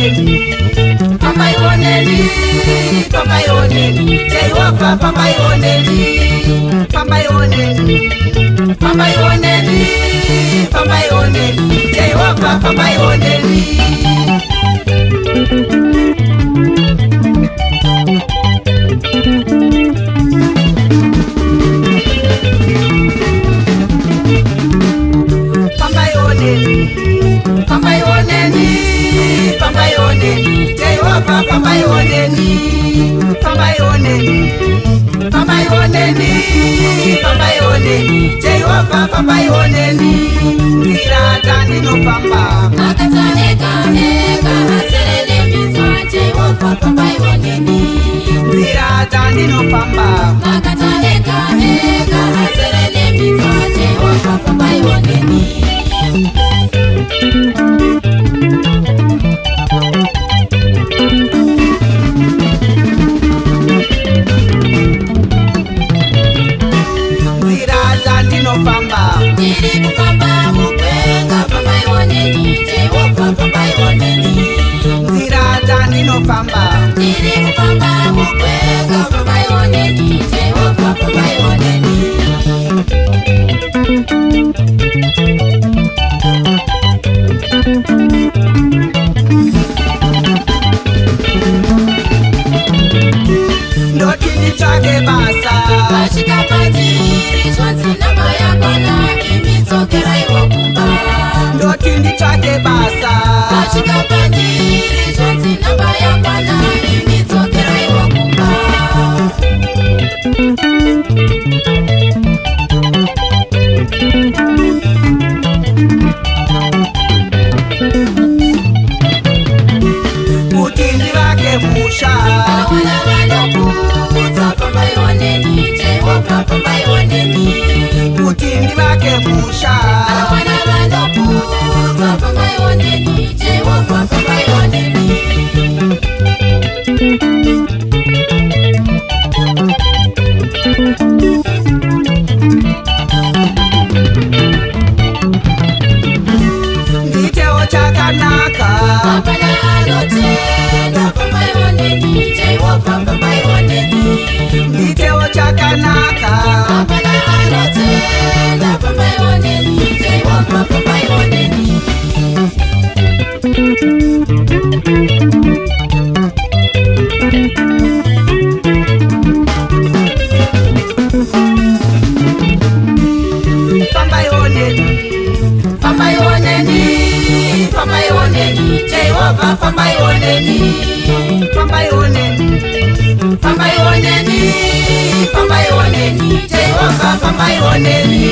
oneni, fambai oneni, fambai oneni, Jehovah fambai oneni, fambai oneni, fambai oneni, fambai oneni, Jehovah fambai oneni. Fambai oneni, fambai oneni, fambai oneni, Jehovah fambai oneni, fambai oneni, fambai oneni, fambai oneni, Jehovah fambai oneni. Zira no pamba, akataleka eka aserele mizwa, Jehovah fambai oneni. Zira no pamba, akataleka eka aserele mizwa, Jehovah fambai oneni. Diri kufamba mukwenga fambai oneni, Jehovah fambai oneni. Zira no pamba, Diri kufamba mukwenga fambai oneni, Jehovah fambai oneni. ndoti nitsvake basa, Ashika padiri chonzi namba yakwana imidzokera iwo kumba. ndoti nditsvake basa, Ashika padiri chonzi namba yakwana imidzokera iwo kumba. kuti ndivake musha, Wana vanokudza fambai oneni, Jehovah fambai oneni. kuti ndivake musha, Wana vanokudza fambai oneni, Jehovah fambai oneni. nditewo chakanaka, Apana anotenda fambai oneni, Jehovah fambai oneni. nditewo chakanaka, Apana anotenda fambai oneni, Jehovah fambai oneni. fambai oneni, fambai oneni, fambai oneni, Jehovah fambai oneni, fambai oneni, fambai oneni, fambai oneni, Jehovah fambai oneni.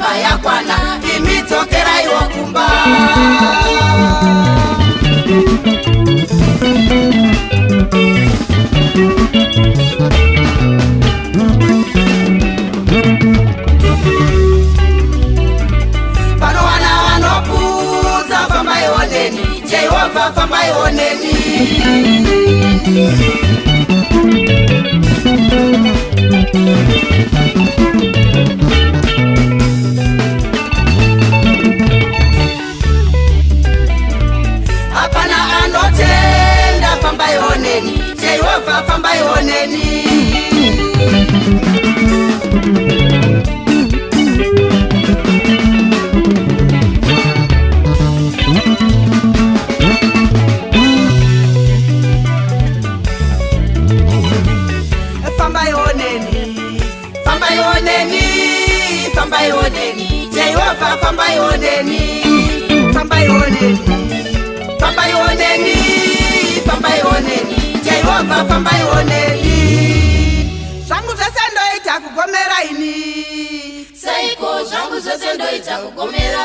namba yakwana imidzokera iwo kumba. Pano wana vanopudza fambai oneni, Jehovha fambai oneni. Hapana anotenda fambai oneni, Jehovha fambai oneni. Fambai oneni, fambai oneni, fambai oneni, Jehovha fambai oneni, fambai oneni, fambai oneni, fambai oneni, Jehovha fambai oneni. Zvangu zvese ndoita kugomera ini, Saiko zvangu zvese ndoita kugomera.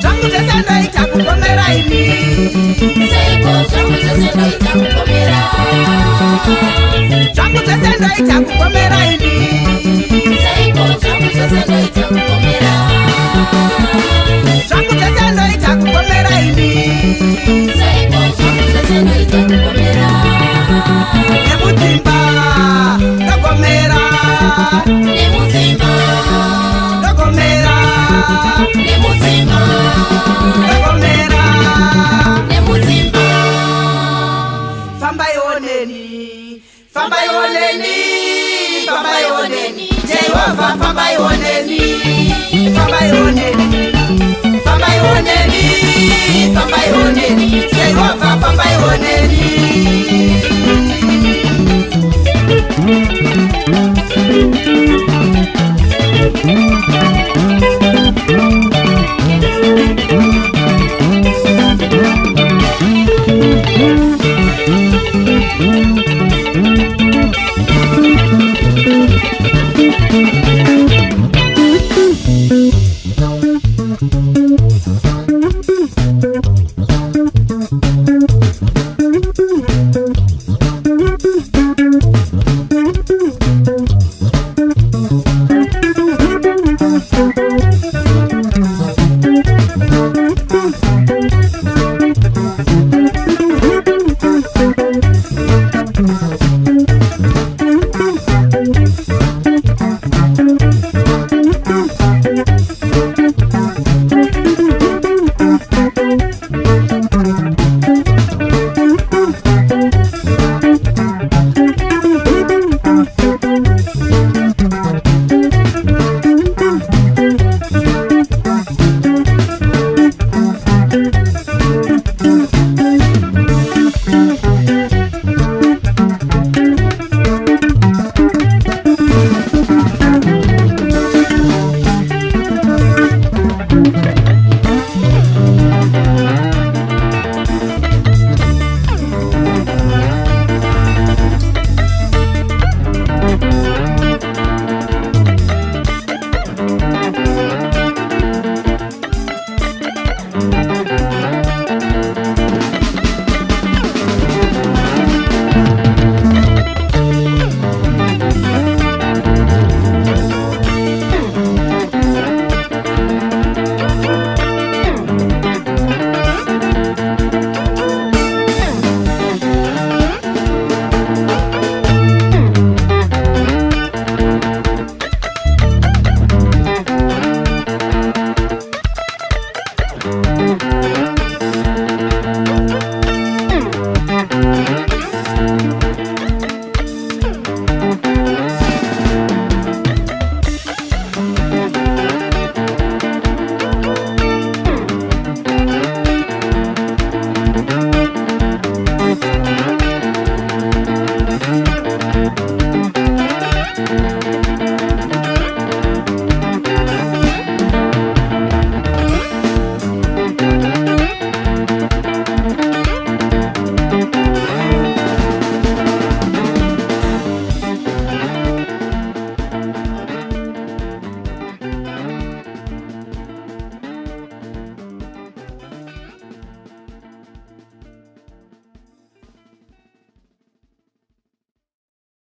zvangu zvese ndoita kugomera ini, Saiko zvangu zvese ndoita kugomera. zvangu zvese ndoita kugomera ini, Saiko zvangu zvese ndoita kugomera. zvangu zvese ndoita kugomera ini. Saiko zvangu zvese ndoita kugomera. Nemudzimba ndogomera, Nemudzimba, ndogomera, nemudzimba, ndogomera. nemudzimba. Fambai oneni, fambai oneni, fambai oneni, Jehovha fambai oneni, fambai oneni, fambai oneni, fambai oneni, Jehovha fambai oneni.